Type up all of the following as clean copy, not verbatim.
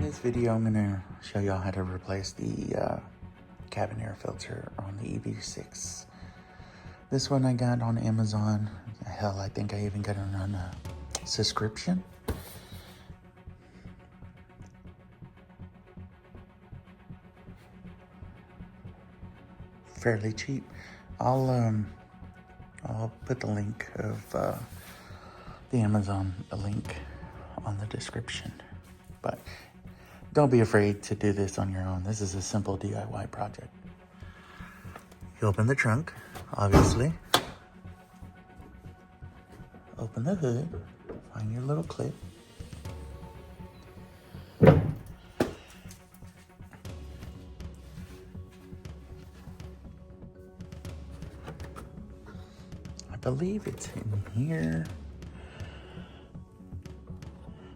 this video, I'm gonna show y'all how to replace the cabin air filter on the EV6. This one I got on Amazon. Hell, I think I even got it on a subscription. Fairly cheap. I'll put the link of the Amazon link on the description. But don't be afraid to do this on your own. This is a simple DIY project. You open the trunk, obviously. Open the hood, find your little clip. I believe it's in here.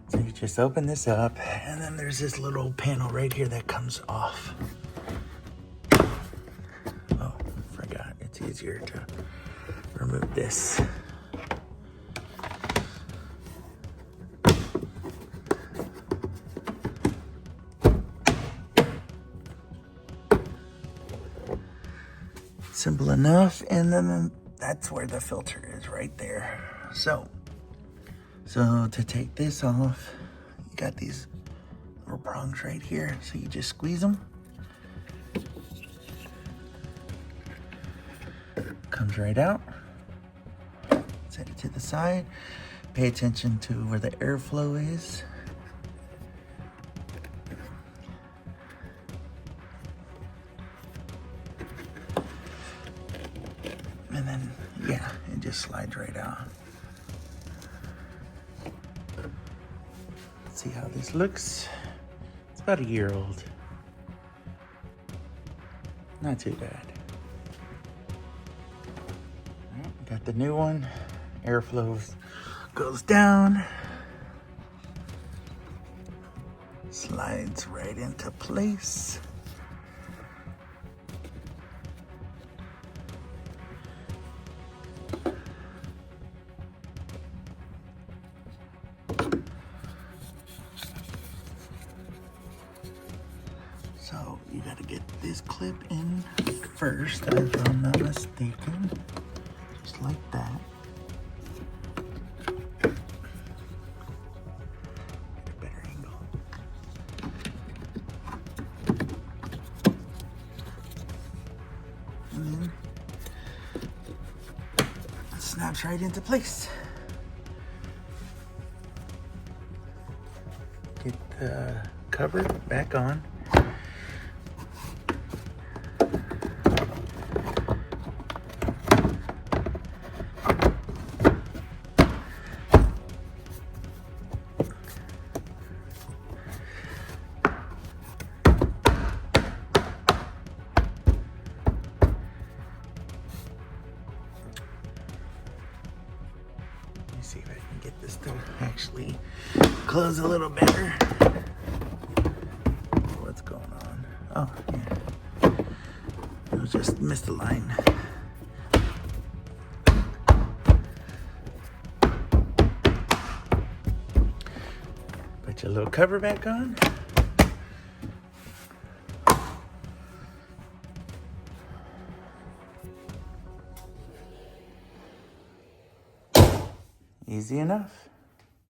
So you just open this up, and then there's this little panel right here that comes off. Oh, forgot. It's easier to remove this. Simple enough, and then that's where the filter is, right there. So to take this off, you got these little prongs right here. So you just squeeze them. Comes right out. Set it to the side. Pay attention to where the airflow is. And then, yeah, it just slides right out. See how this looks. It's about a year old. Not too bad. All right, got the new one. Airflow goes down. Slides right into place. So you gotta get this clip in first, if I'm not mistaken. Just like that. Get a better angle. And then it snaps right into place. Get the cover back on. See if I can get this to actually close a little better. What's going on? Oh, yeah. I just missed a line. Put your little cover back on. Easy enough.